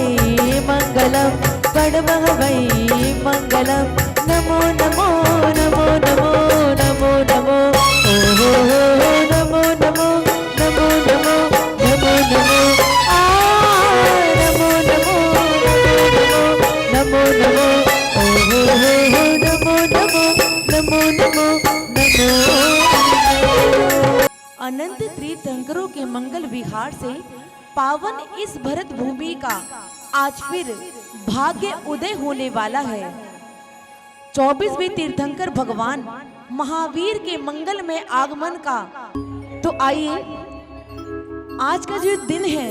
वै मंगलम प्रणवः वै मंगलम नमो नमो नमो नमो नमो नमो ओहो नमो नमो नमो नमो नमो नमो आ नमो नमो नमो नमो नमो ओहो नमो नमो नमो नमो नमो। अनंत तीर्थंकरों के मंगल विहार से पावन इस भरत भूमि का आज फिर भाग्य उदय होने वाला है। 24वें तीर्थंकर भगवान महावीर के मंगल में आगमन का। तो आइए आज का जो दिन है,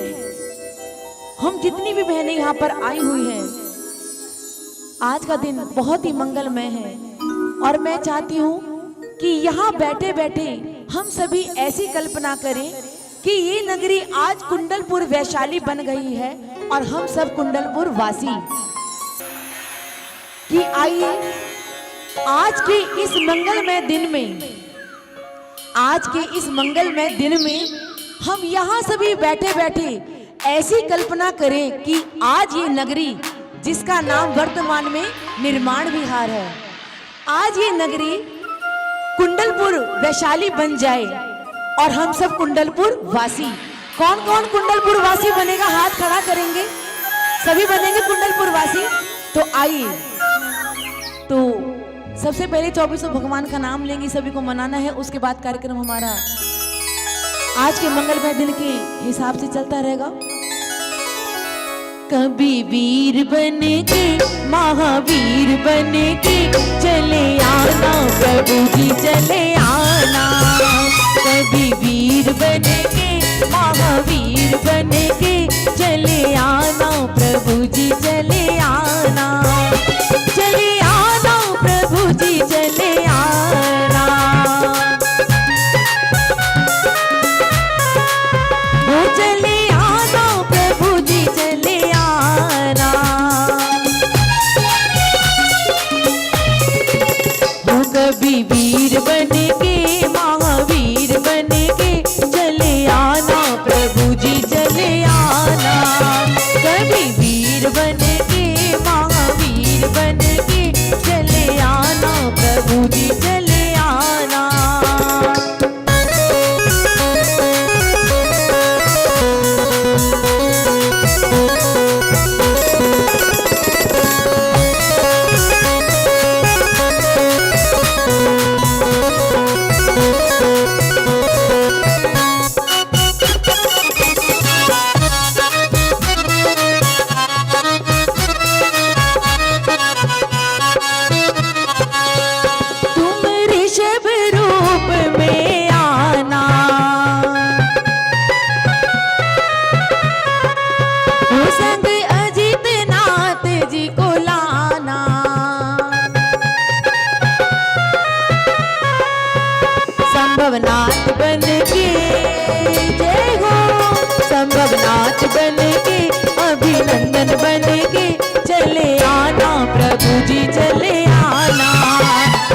हम जितनी भी बहनें यहाँ पर आई हुई हैं, आज का दिन बहुत ही मंगलमय है और मैं चाहती हूँ कि यहाँ बैठे बैठे हम सभी ऐसी कल्पना करें कि ये नगरी आज कुंडलपुर वैशाली बन गई है और हम सब कुंडलपुर वासी। कि आइए आज के इस मंगलमय दिन में, आज के इस मंगलमय दिन में हम यहाँ सभी बैठे बैठे ऐसी कल्पना करें कि आज ये नगरी जिसका नाम वर्तमान में निर्माण विहार है, आज ये नगरी कुंडलपुर वैशाली बन जाए और हम सब कुंडलपुर वासी। कौन कौन कुंडलपुर वासी बनेगा, हाथ खड़ा करेंगे। सभी बनेंगे कुंडलपुर वासी। तो आइए, तो सबसे पहले 24 भगवान का नाम लेंगे, सभी को मनाना है। उसके बाद कार्यक्रम हमारा आज के मंगलमय दिन के हिसाब से चलता रहेगा। कभी वीर बने के महावीर बने के चले आना प्रभु जी चले आना। कभी वीर बने के महावीर बने के चले आना प्रभु जी चले आना। चले आना प्रभु जी चले आना। वो चले आना प्रभु जी चले आना। वो कभी वीर बने के महावीर बने के चले आना प्रभु जी चले आना। कभी वीर बने के महावीर बने के चले आना प्रभु जी चले आना। संभवनाथ बन के जय हो, संभवनाथ बन के अभिनंदन बन के चले आना प्रभु जी चले आना।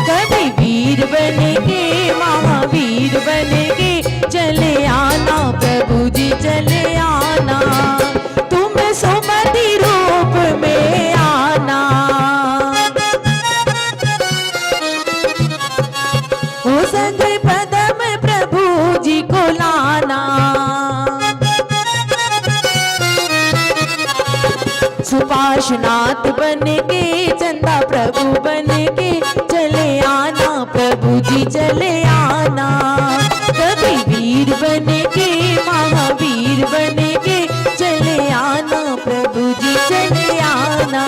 कभी वीर बन के महावीर बन के चले आना प्रभु जी चले आना। तुम सुमति रूप में आना। ओ संग पदम प्रभु जी को लाना। सुपाशनाथ बन के चंदा प्रभु बन के चले आना प्रभु जी चले आना। कभी वीर बन के महावीर बन के चले आना प्रभु जी चले आना।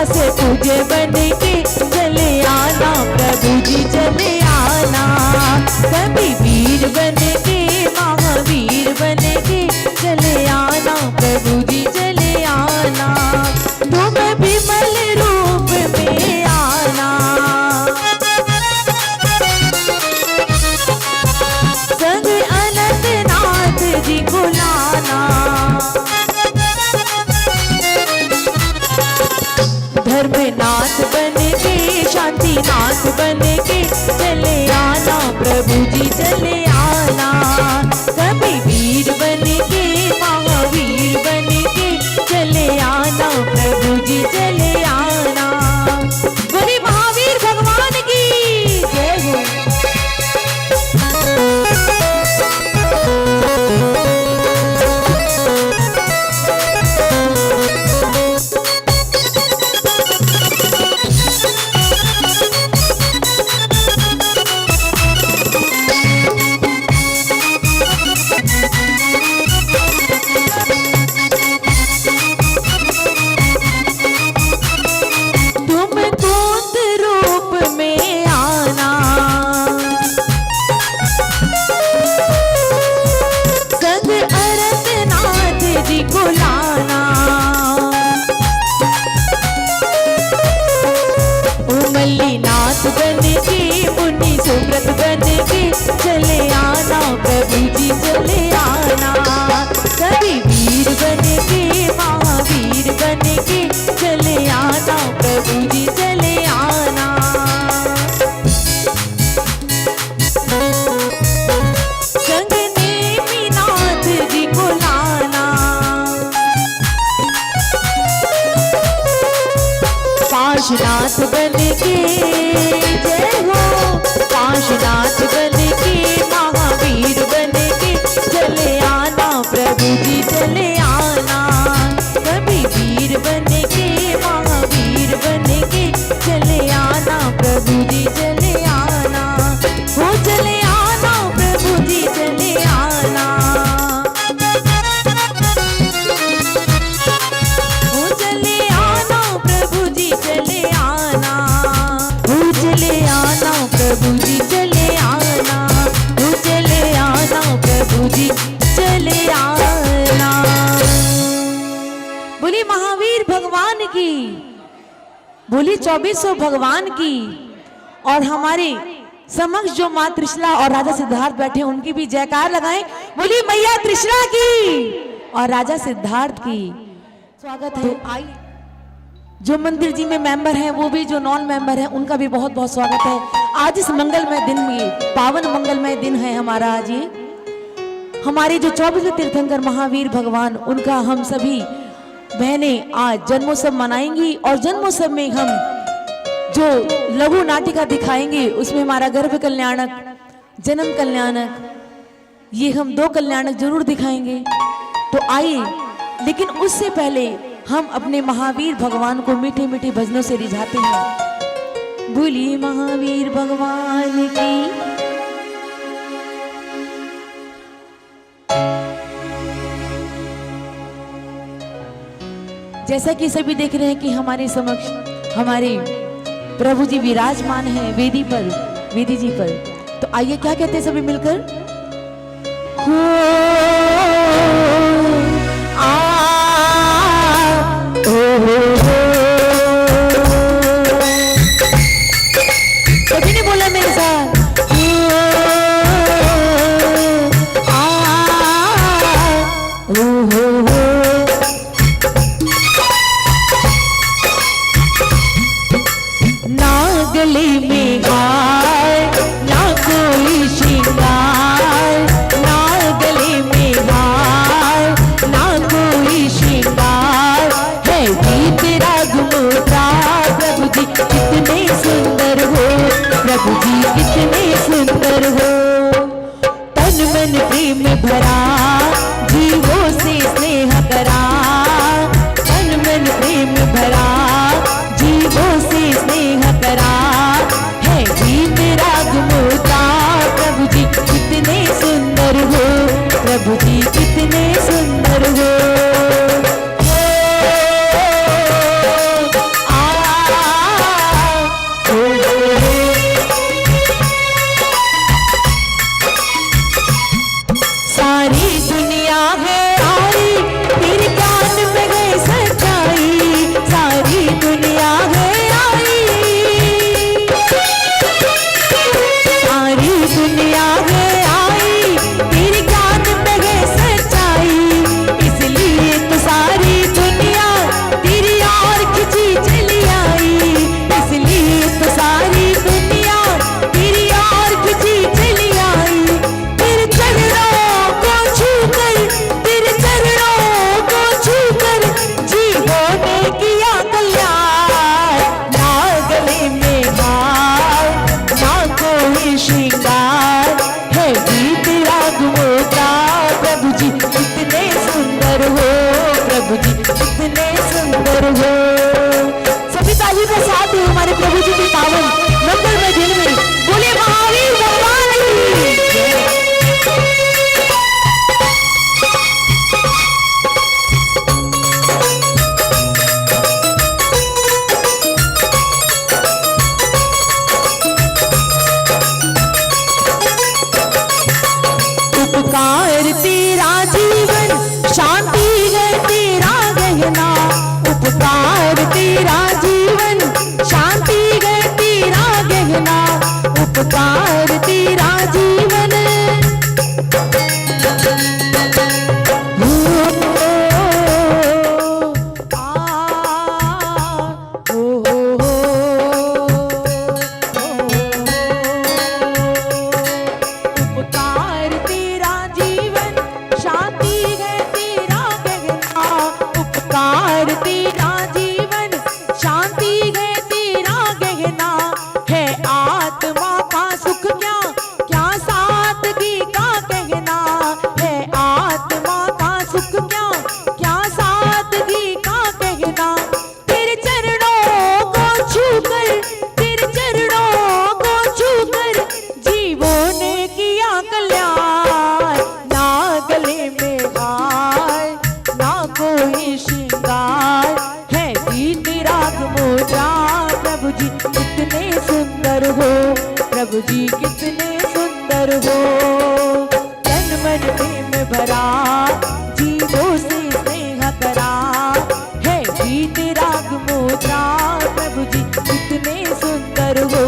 से पूजे बन के चले आना प्रभु जी चले आना। कभी वीर बन के महावीर बन के चले आना प्रभु जी चले आना। तुम विमल रूप में आना, संग अनंत नाथ जी को लाना। धर्मनाथ बन के शांतिनाथ बन के चले आना प्रभु जी चले आना। कभी वीर बन के महावीर बन के चले आना प्रभु जी चले आना। बोले महावीर भगवान की जय हो। मल्लीनाथ बन के मुनि सुब्रत बन के चले आना प्रभु जी चले आना। कभी वीर बन के महावीर बन के चले आना प्रभु जी चले आना। संग नेमिनाथ जी को लाना, पाशनाथ बन के जय हो। पाशनाथ बन के महावीर बन के चले आना प्रभु जी चले आना। कभी वीर बन के महावीर बन के चले आना प्रभु जी चले आना। हो चले आना प्रभु जी चले आना। हो चले आना प्रभु जी चले आना। हो चले आना प्रभु जी चले आना। हो चले आना प्रभु जी चले आना। बोली महावीर भगवान की, बोली 2400 भगवान की। और हमारे समक्ष जो माँ त्रिशला और राजा सिद्धार्थ बैठे उनकी भी जयकार लगाएं। बोली मैया त्रिशला की और राजा सिद्धार्थ की स्वागत है। आइए जो मंदिर जी में मेंबर हैं वो भी, जो नॉन मेंबर हैं उनका भी बहुत बहुत स्वागत है। आज इस मंगलमय दिन में, पावन मंगलमय दिन है हमारा आज ये। हमारे जो 24 तीर्थंकर महावीर भगवान, उनका हम सभी बहनें आज जन्मोत्सव मनाएंगी। और जन्मोत्सव में हम जो लघु नाटिका दिखाएंगे उसमें हमारा गर्भ कल्याणक, जन्म कल्याणक, ये हम 2 कल्याणक जरूर दिखाएंगे। तो आइए, लेकिन उससे पहले हम अपने महावीर भगवान को मीठे मीठे भजनों से रिझाते हैं। बोलिए महावीर भगवान की। जैसा कि सभी देख रहे हैं कि हमारे समक्ष हमारे प्रभु जी विराजमान हैं वेदी पर, वेदी जी पर। तो आइए क्या कहते हैं सभी मिलकर। हो कभी नहीं बोला मेरे साथ। ना गले में हार ना कोई श्रृंगार, ना गले में हार ना कोई श्रृंगार, है गीत राग मोटा प्रभु जी कितने सुंदर हो, प्रभु जी कितने सुंदर हो। तन मन प्रेम भरा जीवों से स्नेह करा, तन मन प्रेम भरा जीवों से स्नेह करा, है गीत राग मोटा प्रभु जी कितने सुंदर हो, प्रभु जी कितने सुंदर हो। आ जी कितने सुंदर हो। सभी ताली के साथ ही हमारे प्रभु जी के पावन मंगलमय दिन में बोले महावीर भगवान की जय। उपकार तेरा जीवन शांति है तेरा गहना, उपकार तेरा जीवन शांति है तेरा गहना, उपकार तेरा जीवन उपकार तेरा जीवन शांति है तेरा गहना, उपकार तेरा जीवन शांति है तेरा गहना, है आत्मा का सुख क्या क्या सादगी का कहना, है आत्मा का सुख क्या क्या सादगी का कहना, तेरे चरणों को छूकर तेरे चरणों को छूकर जीवों ने किया कल्याण, ना गले में हार ना कोई श्रृंगार, है दीन राग मोजा। प्रभु जी कितने सुंदर हो, प्रभु जी कितने सुंदर हो, तन मन प्रेम भरा जीवों से स्नेह करा, है गीत राग मोजा। प्रभु जी कितने सुंदर हो,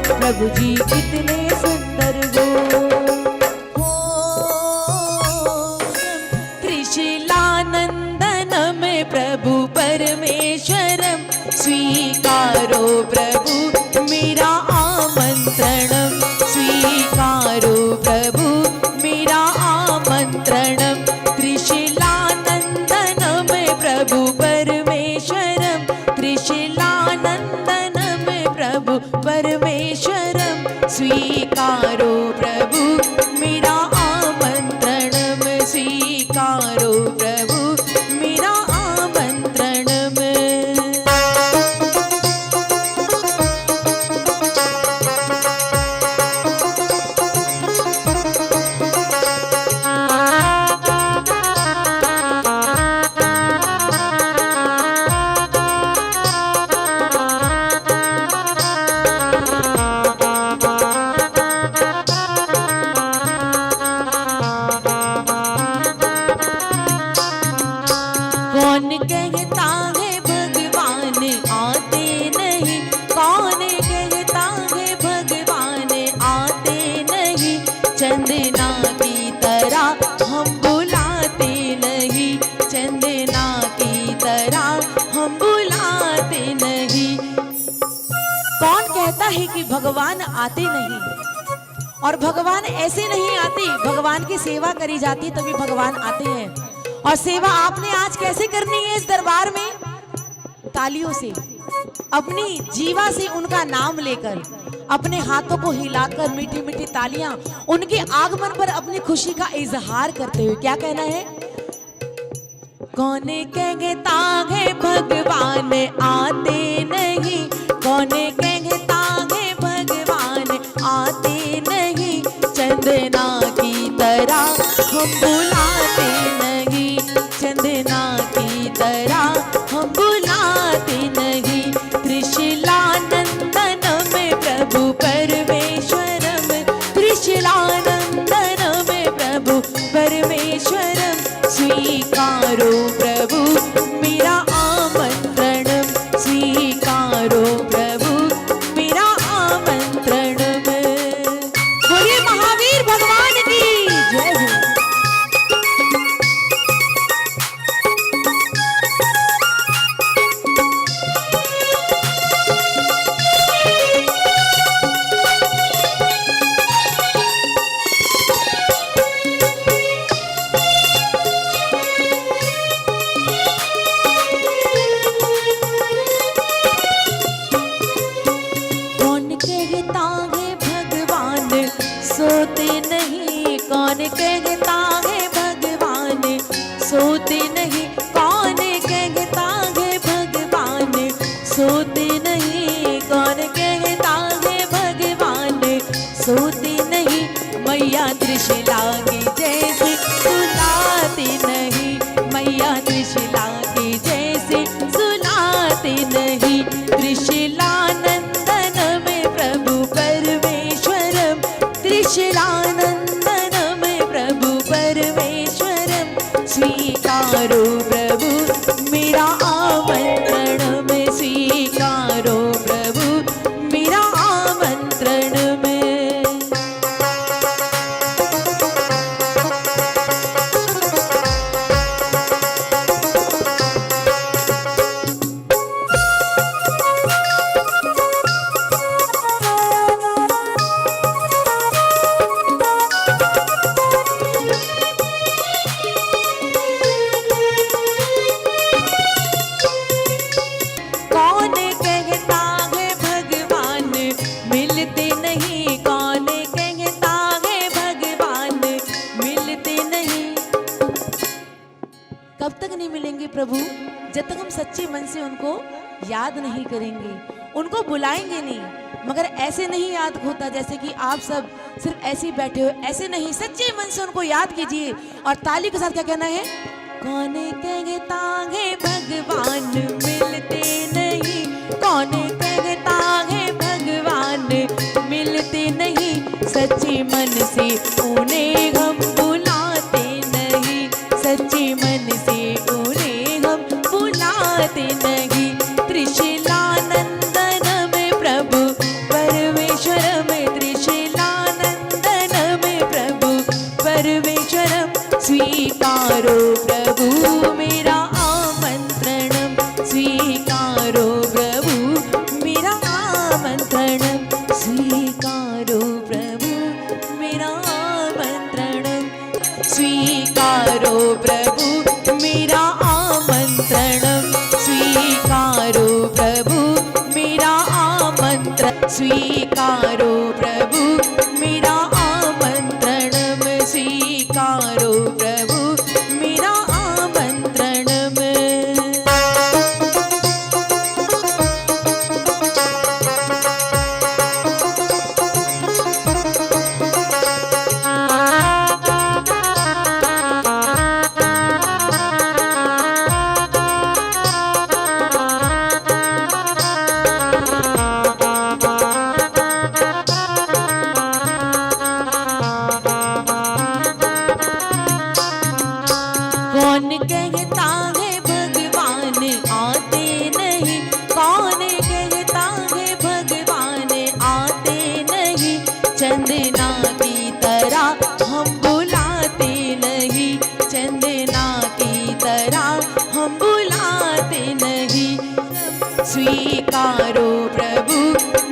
प्रभु जी कितने सुंदर हो। त्रिशूलानंदनम प्रभु परमेश्वरम, स्वीकारो प्रभु मेरा आमंत्रणम, स्वीकारो प्रभु मेरा आमंत्रणम। त्रिशूलानंदनम प्रभु परमेश्वरम, त्रिशूलानंदनम प्रभु परमेश्वरम, स्वीकारो प्रभु मेरा आमंत्रणम, स्वीकारो प्रभु मेरा आमंत्रणम। कौन कहता है भगवान आते नहीं, कौन कहता है भगवान आते नहीं, चंदना की तरह हम बुलाते नहीं, चंदना की तरह हम बुलाते नहीं। कौन कहता है कि भगवान आते नहीं, और भगवान ऐसे नहीं आते, भगवान की सेवा करी जाती तभी भगवान आते हैं। और सेवा आपने आज कैसे करनी है इस दरबार में? तालियों से, अपनी जीवा से उनका नाम लेकर, अपने हाथों को हिलाकर मीठी मीठी तालियां उनके आगमन पर अपनी खुशी का इजहार करते हुए क्या कहना है? कौन कहता है भगवान आते नहीं, कौन कहता है भगवान आते नहीं, चंदना की तरह हम बुलाते नहीं, चंदना की तरह हम बुलाते नहीं। त्रिशूलानंदनम प्रभु परमेश्वरम, त्रिशूलानंदनम प्रभु परमेश्वरम, स्वीकारो प्रभु मेरा आमंत्रणम, स्वीकारो प्रभु मेरा आमंत्रणम। बोलिए महावीर भगवान की जय हो। जब तक हम सच्चे मन से उनको याद नहीं करेंगे, उनको बुलाएंगे नहीं, मगर ऐसे नहीं याद होता जैसे कि आप सब सिर्फ ऐसे ही बैठे हो, ऐसे नहीं, सच्चे मन से उनको याद कीजिए। और ताली के साथ क्या कहना है? कौन कहता है भगवान मिलते नहीं, कौन कहता है भगवान मिलते नहीं, सच्चे मन से उन्हें हम बुलाते नहीं, सच्चे मन से उन्हें हम बुलाते नहीं। त्रिशूलानंदन में प्रभु परमेश्वरम, त्रिशूलानंदन में प्रभु परमेश्वरम, स्वीकारो प्रभु मेरा आमंत्रणम, स्वीकारो प्रभु मेरा आमंत्रणम, स्वीकारो प्रभु मेरा आमंत्रणम, स्वीकारो प्रभु मेरा आमंत्रणम, स्वीकारो प्रभु मेरा आमंत्रण, स्वीकारो प्रभु मेरा आमंत्रणम, स्वीकारो प्रभु मेरा आमंत्रणम। कौन कहता है भगवान आते नहीं, कौन कहता है भगवान आते नहीं, चंदना की तरह हम बुलाते नहीं, चंदना की तरह हम बुलाते नहीं, स्वीकारो प्रभु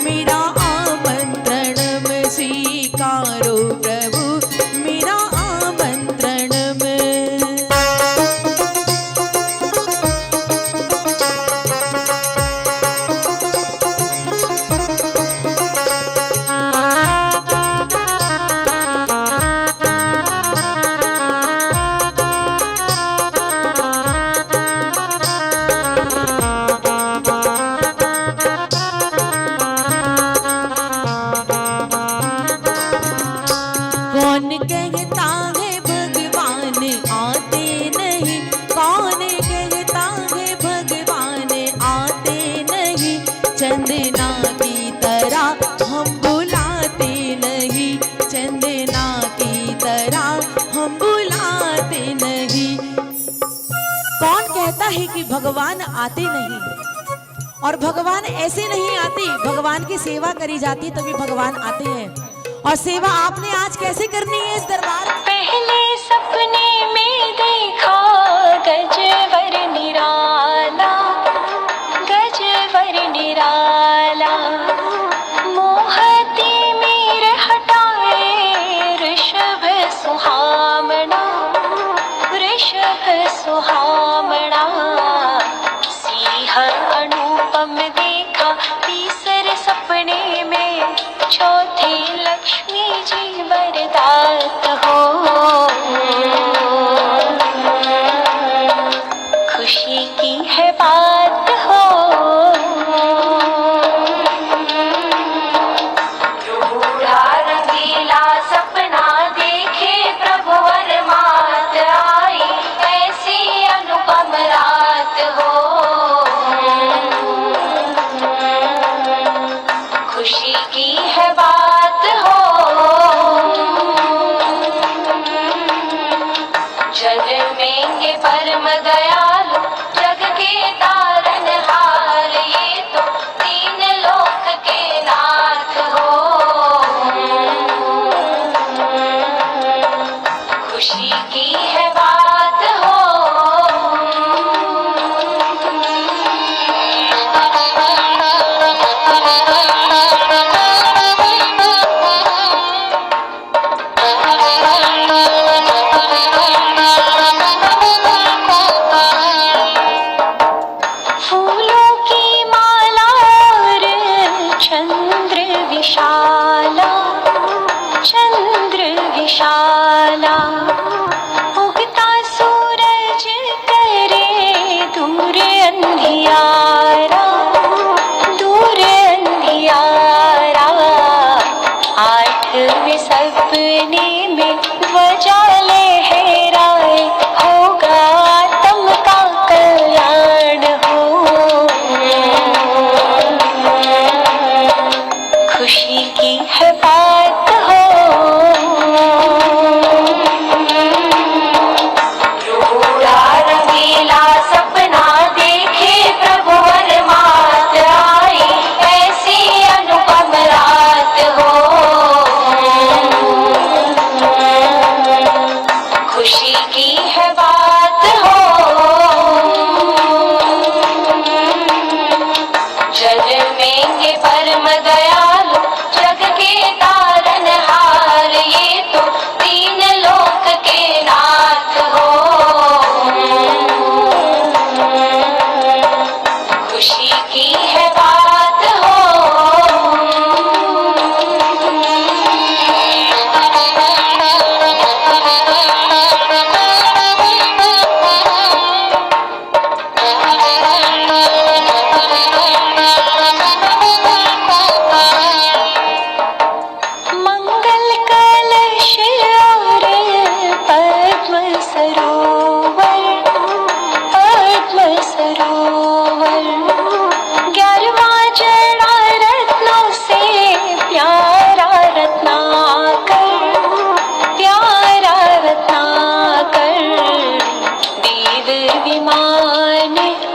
मेरा आमंत्रणम, स्वीकारो प्रभु मेरा आमंत्रणम। कौन कहता है भगवान आते नहीं, कौन कहता है भगवान आते नहीं, चंदना की तरह हम बुलाते नहीं, चंदना की तरह हम बुलाते नहीं। कौन कहता है कि भगवान आते नहीं? और भगवान ऐसे नहीं आते, भगवान की सेवा करी जाती तभी भगवान आते हैं। और सेवा आपने आज कैसे करनी है इस दरबार? पहले सपने में देखा गजवर निराला, गजवर निराला, मोहती मीर हटाए ऋषभ सुहामणा, ऋषभ सुहामणा, सिंह अनुपम देखा तीसरे सपने में, चौथे लक्ष्मी जी वरदात हो, खुशी की है बात हो, रूढ़ा रंगीला सपना देखे प्रभु वरमात आई, ऐसी अनुपम रात हो, खुशी की है बात हो।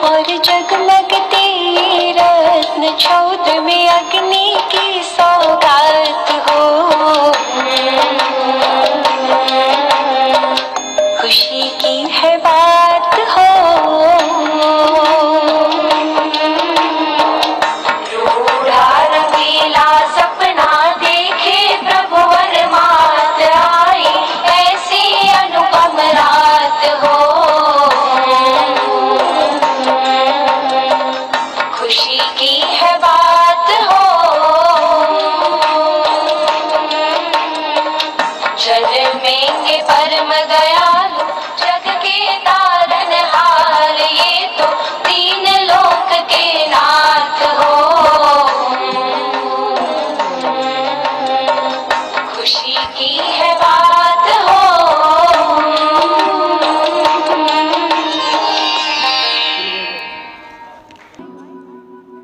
और जगमगते रत्न छौद में अग्नि की सौगात हो। खुशी की है बात हो। रूड़ा रंगीला सपना देखे प्रभु वरमात आई, ऐसी अनुपम रात हो। खुशी की है बात हो। जन्मेंगे परम दयालु जग के तारनहार, ये तो तीन लोक के नाथ हो। खुशी की है बात हो।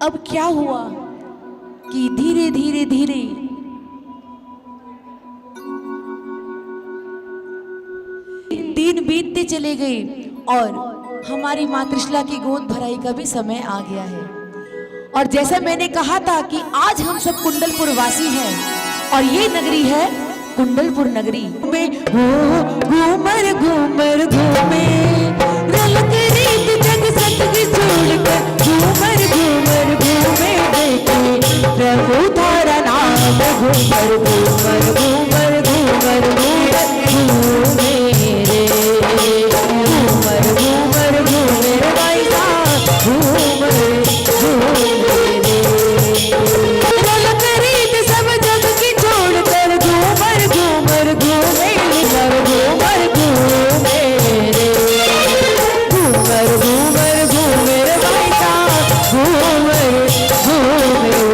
अब क्या हुआ कि धीरे धीरे धीरे दिन बीतते चले गए और हमारी माँ त्रिशला की गोद भराई का भी समय आ गया है। और जैसा मैंने कहा था कि आज हम सब कुंडलपुर वासी हैं और ये नगरी है कुंडलपुर नगरी में। घूमर घूमर घूमे रलक रीत जग सतग जोड़कर, घूमर घूमर घूमे देखे प्रभु तारा नाम। घूमर घूमर घूमर घूमर घूमे रे, घूमर घूमर घूमे भाई साहब, घूमर घूमे रे। रलक रीत सब जग की छोड़कर, घूमर घूमर घूमे, घूमर घूमर घूमे रे, घूमर घूमर घूमे भाई साहब, घूमर घूमे रे।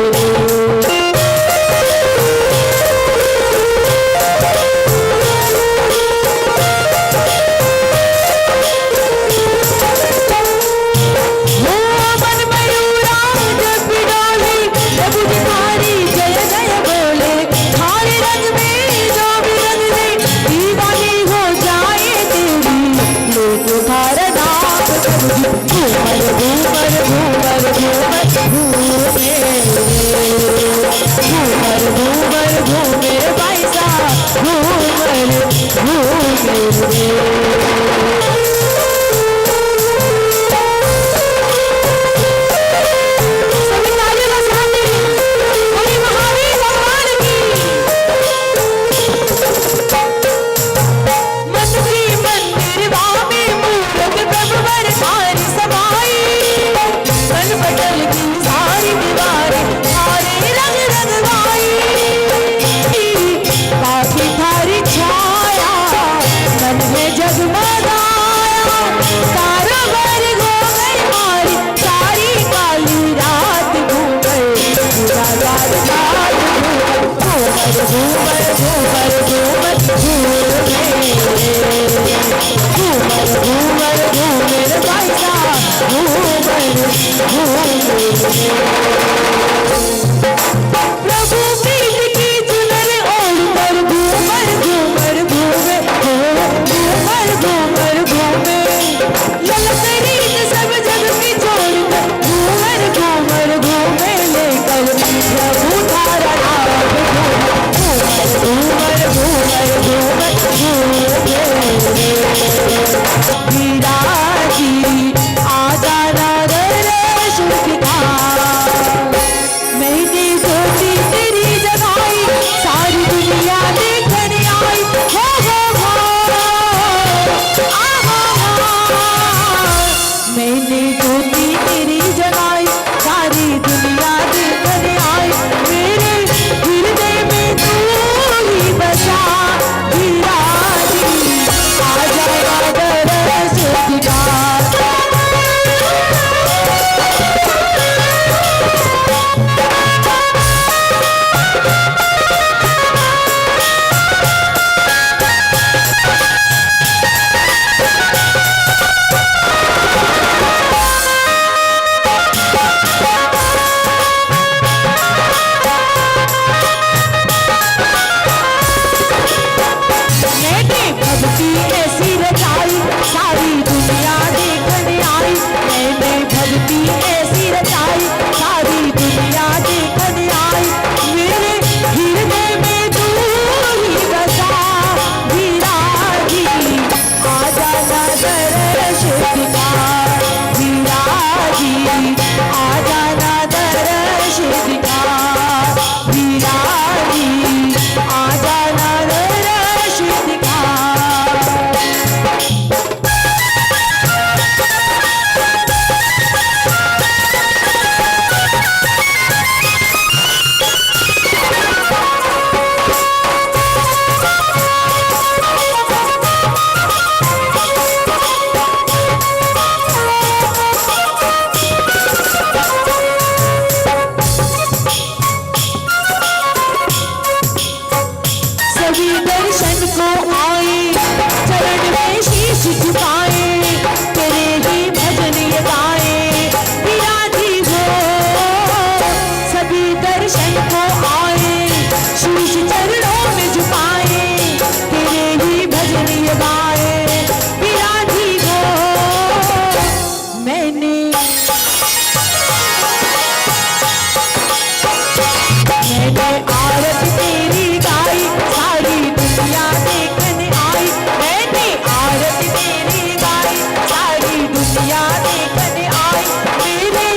मैंने आरती तेरी गाई, सारी दुनिया देखने आई। मैंने आरती तेरी गाई, सारी दुनिया देखने आई। मेरे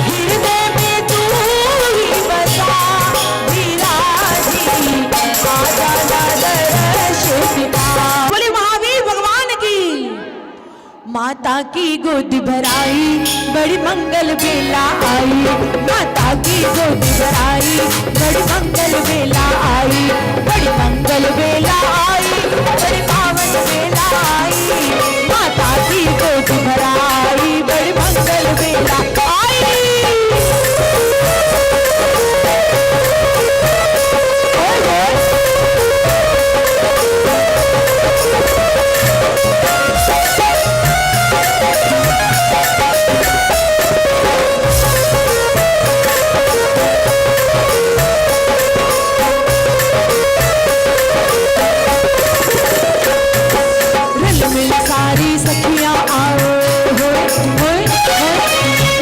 हृदय में तू ही बसा विराजी, आजा ना दर्श दिखा। बोले महावीर भगवान की। माता की गोद भराई, बड़ी मंगल बेला आई। माता की गोद भराई, बड़ी मंगल बेला आई। बड़ी मंगल बेला आई, बड़ी पावन बेला आई। माता की गोद भराई, बड़ी मंगल बेला आई। रल मिल सारी सखियां आओ, होए होए होए।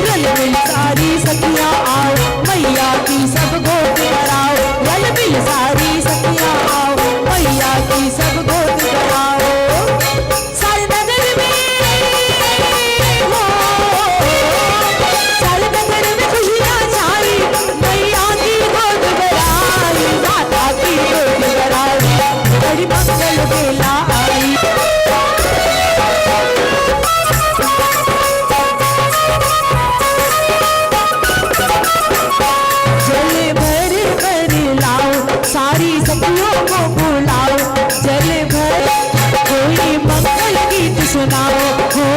रल मिल सारी सखियां आओ, मैया की सब गोद भराओ। रल मिल सारी सखियां आओ, मैया की सब गोद भराओ। सारे नगर में हो, सारे नगर में खुशियां छाई, मैया की गोद भराई। माता की गोद भराई, बड़ी मंगल बेला आई। जल भर भर लाओ, सारी सखियों को बुलाओ। जल भर कोई मंगल गीत सुनाओ, हो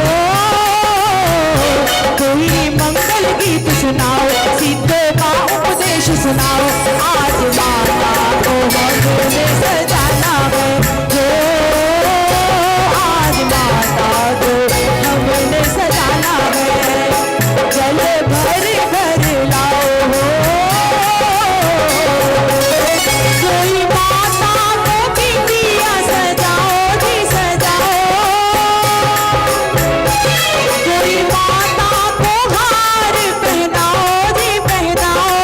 कोई मंगल गीत सुनाओ। सिद्ध का उपदेश सुनाओ, आज माता को हमने सजाना है। हो आज माता को हमने सजाना है। जल भर भर लाओ, हो कोई माता को बिटिया सजाओ जी सजाओ। कोई माता को हार पहनाओ जी पहनाओ।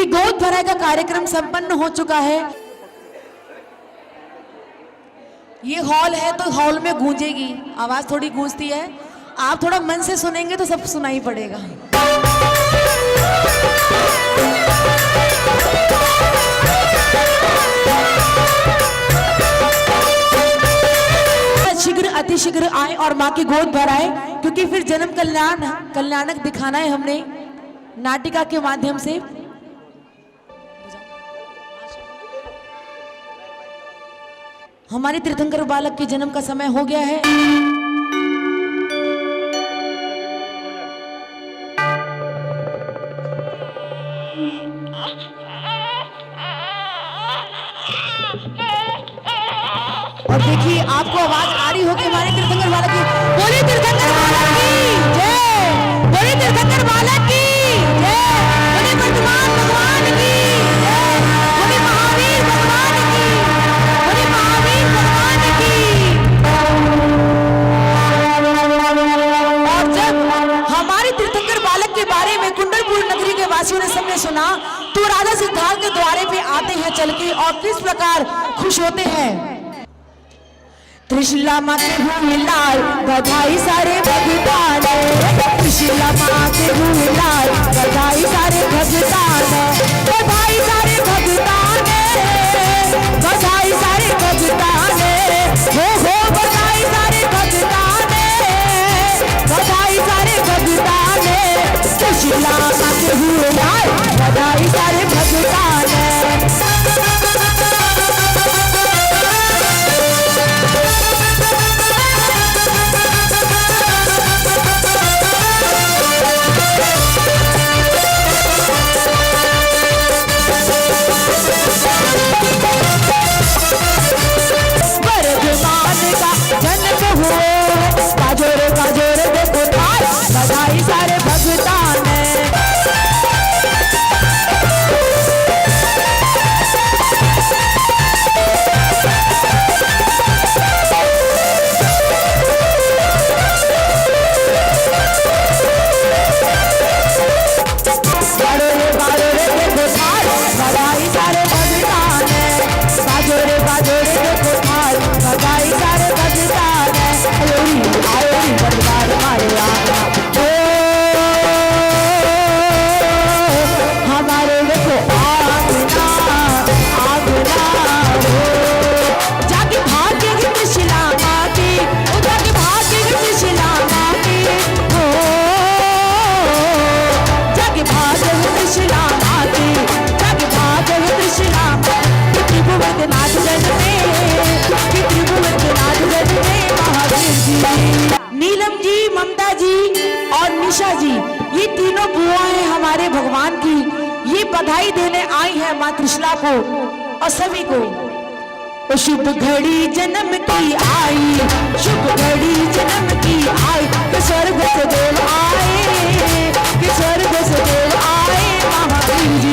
क्योंकि गोद भराई का कार्यक्रम संपन्न हो चुका है। ये हॉल है तो हॉल में गूंजेगी, आवाज थोड़ी गूंजती है। आप थोड़ा मन से सुनेंगे तो सब सुनाई पड़ेगा। शीघ्र अतिशीघ्र आए और माँ की गोद भराए, क्योंकि फिर जन्म कल्याणक दिखाना है हमने नाटिका के माध्यम से। हमारे तीर्थंकर बालक के जन्म का समय हो गया है। और देखिए आपको आवाज आ रही होगी हमारे तीर्थंकर बालक की। बोलिए तीर्थंकर बालक की जय, बोलिए तीर्थंकर बालक की जय, बोलिए वर्तमान भगवान की जय, बोलिए महावीर भगवान की, बोलिए महावीर भगवान की। और जब हमारे तीर्थंकर बालक के बारे में कुंडलपुर नगरी के वासियों ने सबने सुना, तो राजा सिद्धार्थ के द्वारे पे आते हैं चल के और किस प्रकार खुश होते हैं। त्रिशूला माँ के हुए लाल, बधाई सारे भगतान, त्रिशूला माँ के हुए लाल, बधाई सारे भगतान, बधाई सारे भगतान, बधाई सारे भगतान, हो बधाई सारे भगतान, बधाई सारे भगतान, त्रिशूला माँ के हुए लाल, बधाई सारे भगतान। नीलम जी, ममता जी और निशा जी, ये तीनों बुआएं हमारे भगवान की, ये बधाई देने आई है माँ त्रिशूला को और सभी को। शुभ घड़ी जन्म की आई, शुभ घड़ी जन्म की आई, कि स्वर्ग से देव आए, कि स्वर्ग से देव आए महावीर जी।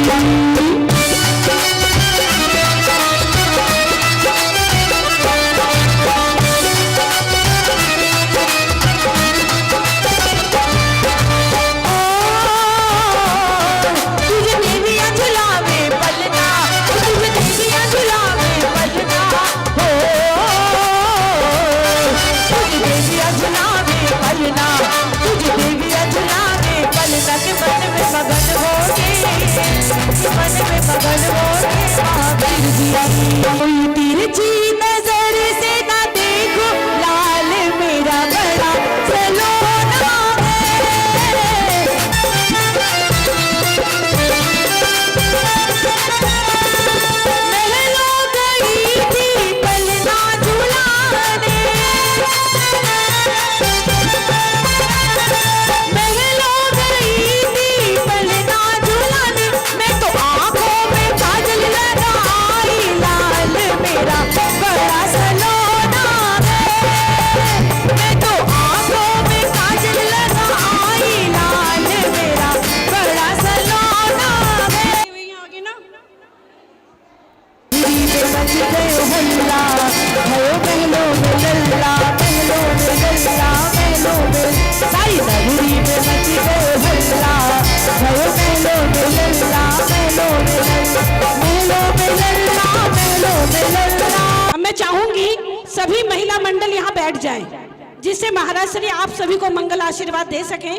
सभी महिला मंडल यहाँ बैठ जाएं, जिससे महाराज श्री आप सभी को मंगल आशीर्वाद दे सकें।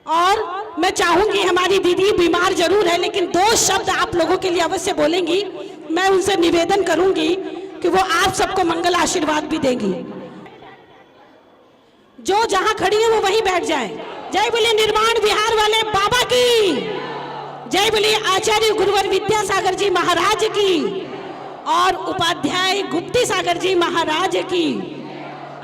और मैं चाहूंगी, हमारी दीदी बीमार जरूर है लेकिन 2 शब्द आप लोगों के लिए अवश्य बोलेंगी। मैं उनसे निवेदन करूंगी कि वो आप सबको मंगल आशीर्वाद भी देंगी। जो जहां खड़ी है वो वहीं बैठ जाए। जय बोलिए निर्माण बिहार वाले बाबा की, जय बोलिए आचार्य गुरुवर विद्यासागर जी महाराज की और उपाध्याय गुप्ती सागर जी महाराज की।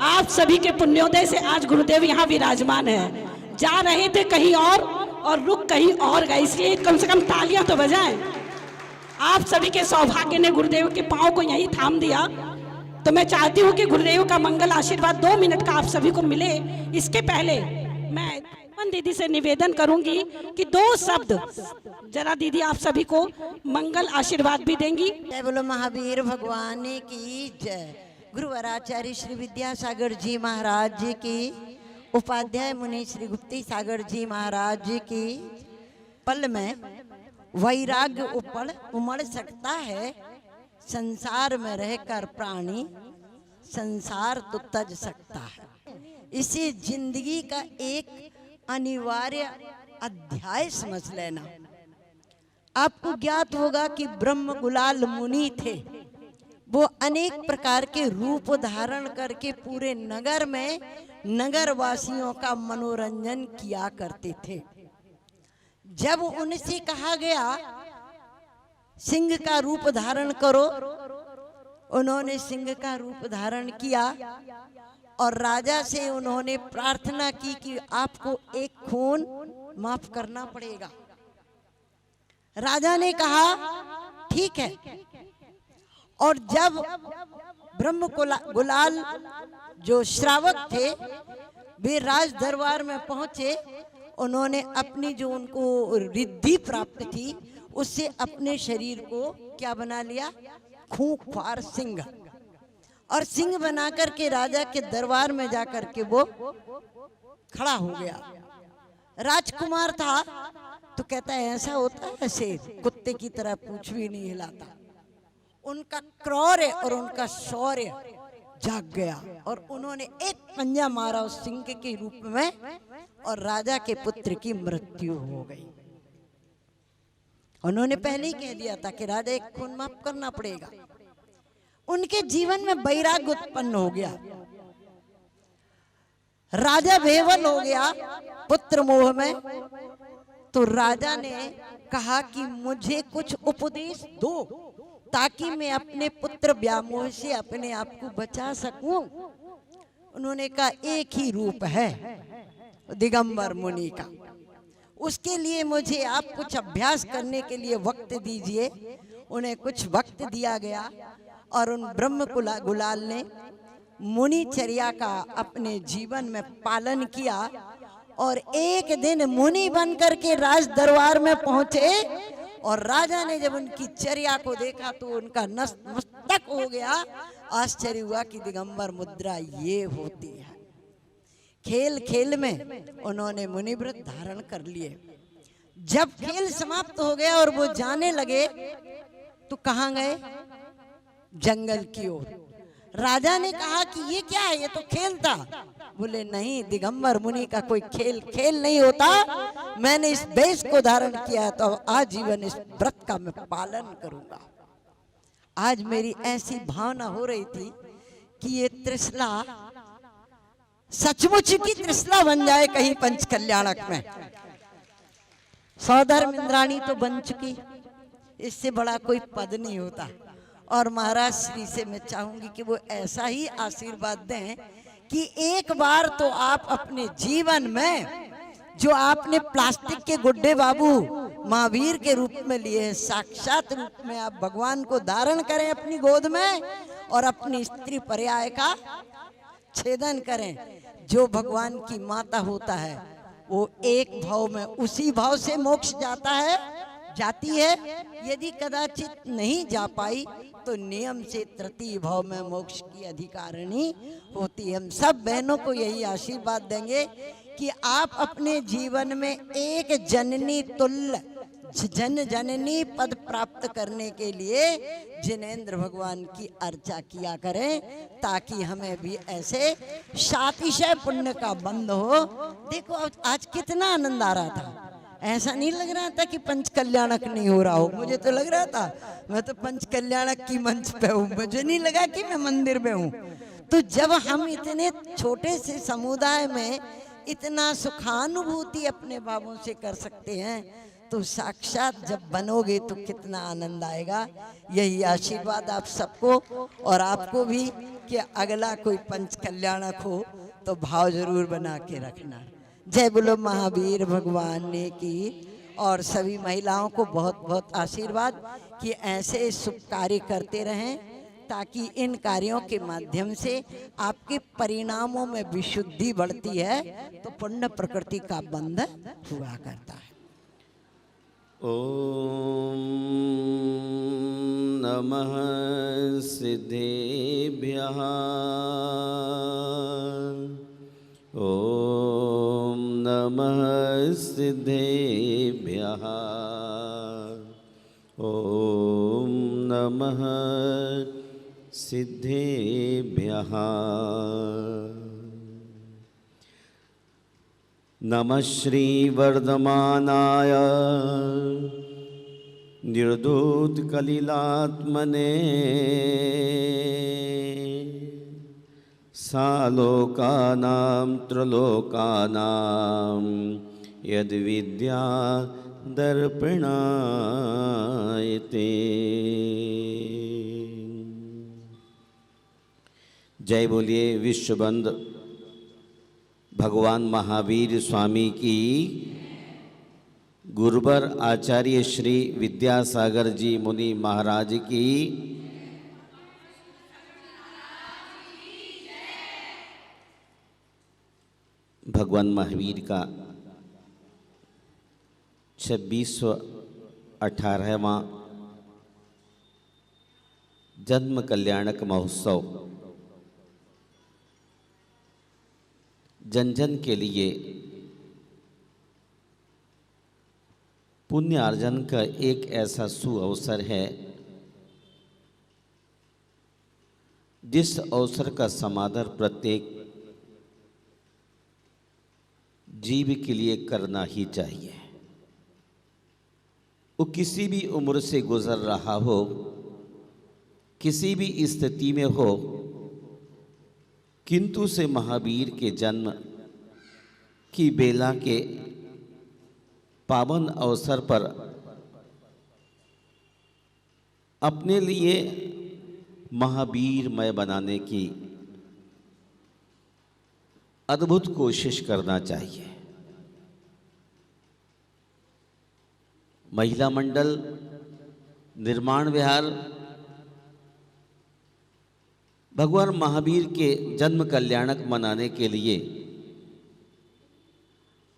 आप सभी के पुण्योदय से आज गुरुदेव यहाँ विराजमान है। जा रहे थे कहीं और रुक कहीं और गए, इसलिए कम से कम तालियां तो बजाएं। आप सभी के सौभाग्य ने गुरुदेव के पांव को यहीं थाम दिया, तो मैं चाहती हूँ कि गुरुदेव का मंगल आशीर्वाद 2 मिनट का आप सभी को मिले। इसके पहले मैं दीदी से निवेदन करूंगी कि 2 शब्द जरा दीदी आप सभी को मंगल आशीर्वाद भी देंगी। जय बोलो महावीर भगवान की जय। गुरुवर आचार्य श्री विद्यासागर जी महाराज जी की, उपाध्याय मुनि श्री गुप्ती सागर जी महाराज जी की। पल में वैराग्य उमड़ सकता है, संसार में रहकर प्राणी संसार तो तज सकता है। इसे जिंदगी का एक अनिवार्य अध्याय समझ लेना। आपको ज्ञात होगा कि ब्रह्म गुलाल मुनि थे। वो अनेक प्रकार के रूप धारण करके पूरे नगर में नगर वासियों का मनोरंजन किया करते थे। जब उनसे कहा गया सिंह का रूप धारण करो, उन्होंने सिंह का रूप धारण किया और राजा से उन्होंने प्रार्थना की कि आपको एक खून माफ करना पड़ेगा। राजा ने कहा ठीक है। और जब ब्रह्म गुलाल जो श्रावक थे वे राज दरबार में पहुंचे, उन्होंने अपनी जो उनको रिद्धि प्राप्त थी उससे अपने शरीर को क्या बना लिया, खूंखार सिंह। और सिंह बनाकर के राजा के दरबार में जाकर के वो खड़ा हो गया। राजकुमार था तो कहता है ऐसा होता है, ऐसे कुत्ते की तरह पूंछ भी नहीं हिलाता। उनका क्रौर्य और उनका शौर्य जाग गया और उन्होंने एक पंजा मारा उस सिंह के रूप में और राजा के पुत्र की मृत्यु हो गई। उन्होंने पहले ही कह दिया था कि राजा एक खून माफ करना पड़ेगा। उनके जीवन में वैराग्य उत्पन्न हो गया। राजा बेवल हो गया पुत्र मोह में। तो राजा ने कहा कि मुझे कुछ उपदेश दो ताकि मैं अपने पुत्र व्यामोह से अपने आप को बचा सकूं। उन्होंने कहा एक ही रूप है दिगंबर मुनि का, उसके लिए मुझे आप कुछ अभ्यास करने के लिए वक्त दीजिए। उन्हें कुछ वक्त दिया गया और उन ब्रह्म गुलाल ने मुनिचर्या का अपने जीवन में पालन किया और एक दिन मुनि बनकर के राज दरबार में पहुंचे और राजा ने जब उनकी चर्या को देखा तो उनका नतमस्तक हो गया। आश्चर्य हुआ कि दिगंबर मुद्रा ये होती है। खेल खेल में उन्होंने मुनिव्रत धारण कर लिए। जब खेल समाप्त हो गया और वो जाने लगे तो कहाँ गए, जंगल की ओर। राजा ने कहा कि ये क्या है, ये तो खेल था। बोले नहीं, दिगंबर मुनि का कोई खेल खेल नहीं होता। मैंने इस वेश को धारण किया है तो आजीवन इस व्रत का मैं पालन करूंगा। आज मेरी ऐसी भावना हो रही थी कि ये त्रिशला सचमुच की त्रिशला बन जाए कहीं पंच कल्याणक में। सौधर्म इंद्राणी तो बन चुकी, इससे बड़ा कोई पद नहीं होता। और महाराज श्री से मैं चाहूंगी कि वो ऐसा ही आशीर्वाद दें कि एक बार तो आप अपने जीवन में जो आपने प्लास्टिक के गुड्डे बाबू महावीर के रूप में लिए हैं, साक्षात रूप में आप भगवान को धारण करें अपनी गोद में और अपनी स्त्री पर्याय का छेदन करें। जो भगवान की माता होता है वो एक भाव में उसी भाव से मोक्ष जाती है। यदि कदाचित नहीं जा पाई तो नियम से तृतीय भाव में मोक्ष की अधिकारिणी होती है। हम सब बहनों को यही आशीर्वाद देंगे कि आप अपने जीवन में एक जननी तुल्य जन जननी पद प्राप्त करने के लिए जिनेंद्र भगवान की अर्चा किया करें, ताकि हमें भी ऐसे सातिशय पुण्य का बंध हो। देखो आज कितना आनंद आ रहा था, ऐसा नहीं लग रहा था कि पंच कल्याणक नहीं हो रहा हो। मुझे तो लग रहा था मैं तो पंच कल्याणक की मंच पे हूँ, मुझे नहीं लगा कि मैं मंदिर में हूँ। तो जब हम इतने छोटे से समुदाय में इतना सुखानुभूति अपने भावों से कर सकते हैं, तो साक्षात जब बनोगे तो कितना आनंद आएगा। यही आशीर्वाद आप सबको और आपको भी कि अगला कोई पंच कल्याणक हो तो भाव जरूर बना के रखना। जय बोलो महावीर भगवान ने की। और सभी महिलाओं को बहुत बहुत आशीर्वाद कि ऐसे शुभ कार्य करते रहें, ताकि इन कार्यों के माध्यम से आपके परिणामों में विशुद्धि बढ़ती है, तो पुण्य प्रकृति का बंध हुआ करता है। ओम नमः सिद्धेभ्यः। ओम नमः सिद्धेभ्यः। ओम नमः सिद्धेभ्यः। नमः श्री वर्धमानाय निर्धूत कलिलात्मने सालोकानां त्रिलोकानां यद्विद्या दर्पणायते। जय बोलिए विश्वबंद भगवान महावीर स्वामी की। गुरुवर आचार्य श्री विद्यासागर जी मुनि महाराज की। भगवान महावीर का 2618वां जन्म कल्याणक महोत्सव जन जन के लिए पुण्य अर्जन का एक ऐसा सुअवसर है, जिस अवसर का समादर प्रत्येक जीव के लिए करना ही चाहिए। वो किसी भी उम्र से गुजर रहा हो, किसी भी स्थिति में हो, किंतु से महावीर के जन्म की बेला के पावन अवसर पर अपने लिए महावीरमय बनाने की अद्भुत कोशिश करना चाहिए। महिला मंडल निर्माण विहार भगवान महावीर के जन्म कल्याणक मनाने के लिए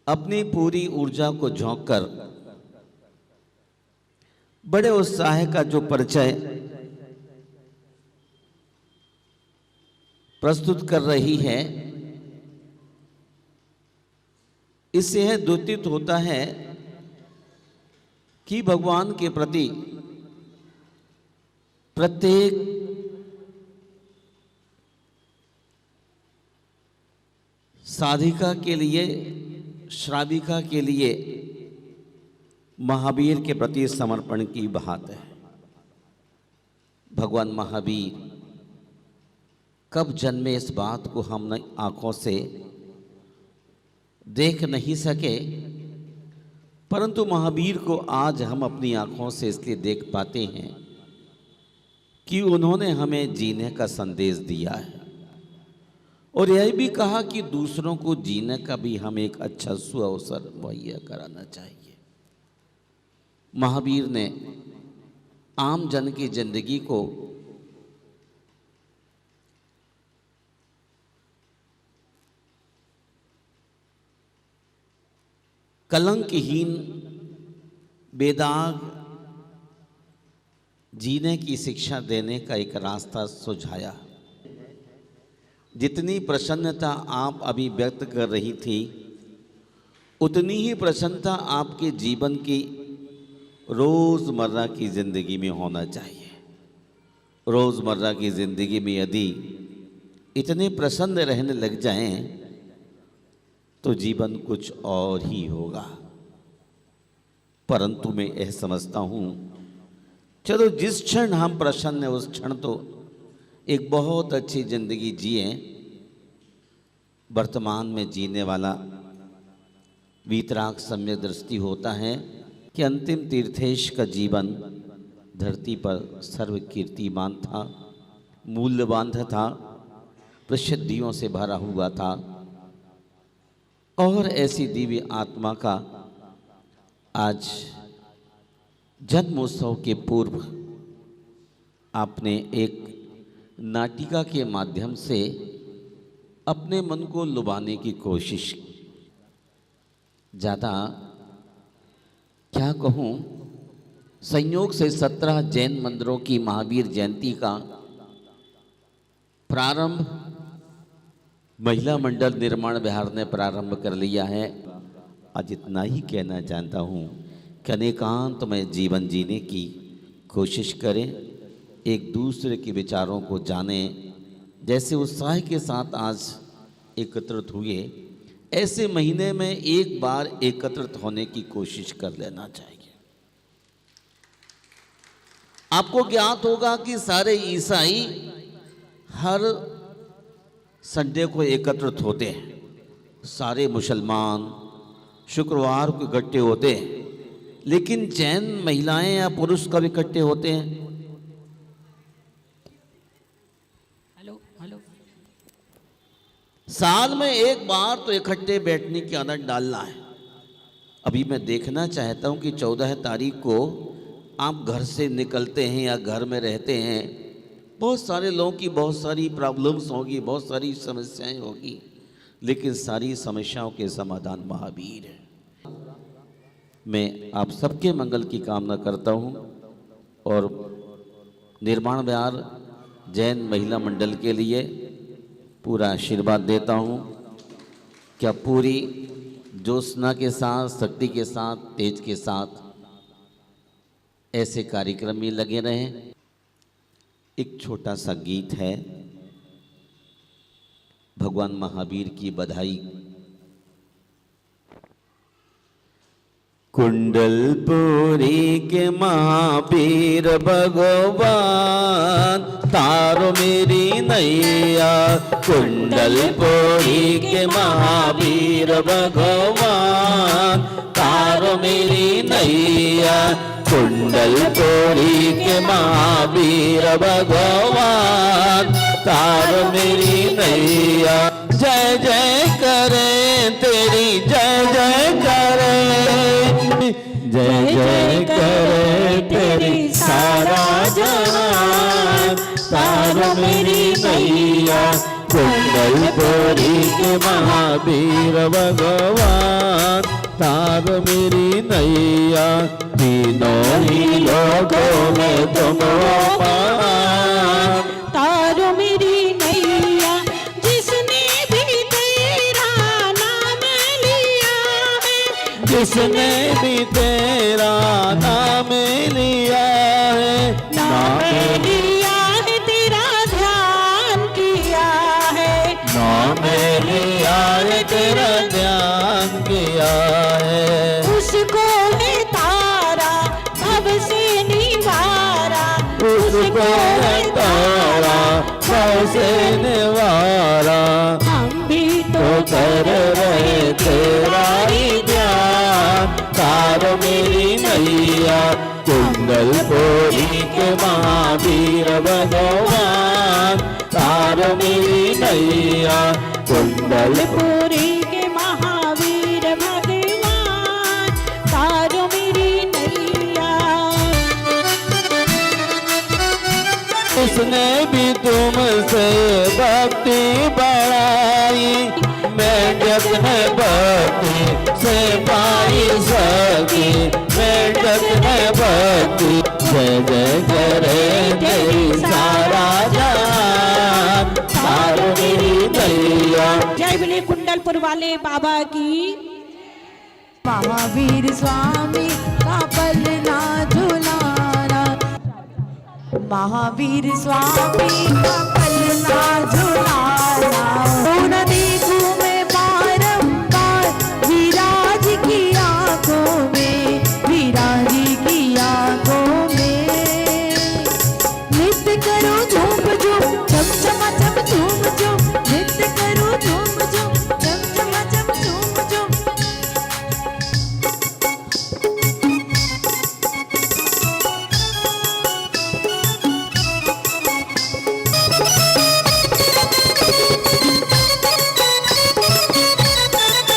अपनी पूरी ऊर्जा को झोंक कर बड़े उत्साह का जो परिचय प्रस्तुत कर रही है, इससे यह द्योतित होता है कि भगवान के प्रति प्रत्येक साधिका के लिए, श्राविका के लिए महावीर के प्रति समर्पण की बात है। भगवान महावीर कब जन्मे इस बात को हम आंखों से देख नहीं सके, परंतु महावीर को आज हम अपनी आंखों से इसलिए देख पाते हैं कि उन्होंने हमें जीने का संदेश दिया है, और यह भी कहा कि दूसरों को जीने का भी हमें एक अच्छा सुअवसर मुहैया कराना चाहिए। महावीर ने आम जन की जिंदगी को कलंकहीन बेदाग जीने की शिक्षा देने का एक रास्ता सुझाया। जितनी प्रसन्नता आप अभी व्यक्त कर रही थी, उतनी ही प्रसन्नता आपके जीवन की रोज़मर्रा की ज़िंदगी में होना चाहिए। रोज़मर्रा की ज़िंदगी में यदि इतने प्रसन्न रहने लग जाएं तो जीवन कुछ और ही होगा। परंतु मैं यह समझता हूँ, चलो जिस क्षण हम प्रसन्न हैं उस क्षण तो एक बहुत अच्छी ज़िंदगी जिए। वर्तमान में जीने वाला वीतराग सम्यक दृष्टि होता है कि अंतिम तीर्थेश का जीवन धरती पर सर्व कीर्तिमान था, मूल्यवान था, प्रसिद्धियों से भरा हुआ था। और ऐसी दिव्य आत्मा का आज जन्मोत्सव के पूर्व आपने एक नाटिका के माध्यम से अपने मन को लुभाने की कोशिश, ज़्यादा क्या कहूँ, संयोग से 17 जैन मंदिरों की महावीर जयंती का प्रारंभ महिला मंडल निर्माण विहार ने प्रारंभ कर लिया है। आज इतना ही कहना चाहता हूँ कि अनेकांत में जीवन जीने की कोशिश करें, एक दूसरे के विचारों को जानें। जैसे उत्साह के साथ आज एकत्रित हुए, ऐसे महीने में एक बार एकत्रित होने की कोशिश कर लेना चाहिए। आपको ज्ञात होगा कि सारे ईसाई हर संडे को एकत्रित होते हैं, सारे मुसलमान शुक्रवार को इकट्ठे होते हैं, लेकिन जैन महिलाएं या पुरुष कब इकट्ठे होते हैं? हेलो हेलो, साल में एक बार तो इकट्ठे बैठने की आदत डालना है। अभी मैं देखना चाहता हूं कि 14 तारीख को आप घर से निकलते हैं या घर में रहते हैं, बहुत सारे लोगों की बहुत सारी प्रॉब्लम्स होगी, बहुत सारी समस्याएं होगी, लेकिन सारी समस्याओं के समाधान महावीर है। मैं आप सबके मंगल की कामना करता हूं और निर्माण विहार जैन महिला मंडल के लिए पूरा आशीर्वाद देता हूं कि आप पूरी जोशना के साथ, शक्ति के साथ, तेज के साथ ऐसे कार्यक्रम में लगे रहें। एक छोटा सा गीत है, भगवान महावीर की बधाई। कुंडलपुरी के महावीर भगवान तारो मेरी नैया, कुंडलपुरी के महावीर भगवान तारो मेरी नैया, कुंडलपुरी के महावीर भगवान तारो मेरी नैया। जय जय करे तेरी, जय जय करे, जय जय करे तेरी सारा जहान तारो मेरी नैया, कुंडलपुरी के महावीर भगवान तारो मेरी नैया, तीनों ही लोगों में तुम महान तारो मेरी नैया, जिसने भी तेरा नाम लिया है, जिसने भी तेरा नाम लिया है, नाम लिया है तेरा ध्यान किया है, नाम लिया है तेरा ध्यान किया है, उसको है तारा भव से निवारा, उसको है तारा भव से निवारा। हम भी तो कर रहे तेरा ही ध्यान तारो मेरी नैया, कुंडलपुरी के महावीर भगवान तारो मेरी नैया, कुंडलपुरी के महावीर भगवान तारो मेरी नैया। उसने भी तुमसे भक्ति बढ़ाई, मैं जतन भक्ति से पाई सकी, मैं जतन भक्ति। जय जय करे तेरी सारा जहान तारो मेरी नैया। जय बोले कुंडलपुर वाले बाबा की। महावीर स्वामी का पलना महावीर स्वामी का पलना झुलाना, न देखूं मैं बारंबार विराज की आंखों में, विराज की आंखों में। नृत्य करो झूम झूम चम चमा चम झूम झूम, नृत्य करो झूम झूम चम चमा चम झूम झूम।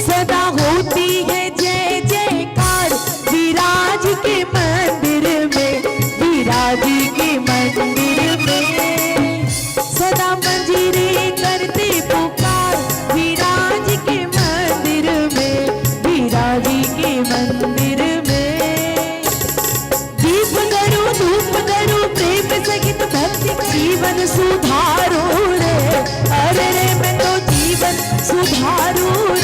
सदा होती है जय जयकार विराज के मंदिर में, विराज के मंदिर में। सदा मंजीरे करते पुकार विराज के मंदिर में, विराज के मंदिर में। दीप करो धूप करो प्रेम सहित भक्ति, जीवन सुधारो रे, अरे रे मैं तो जीवन सुधारू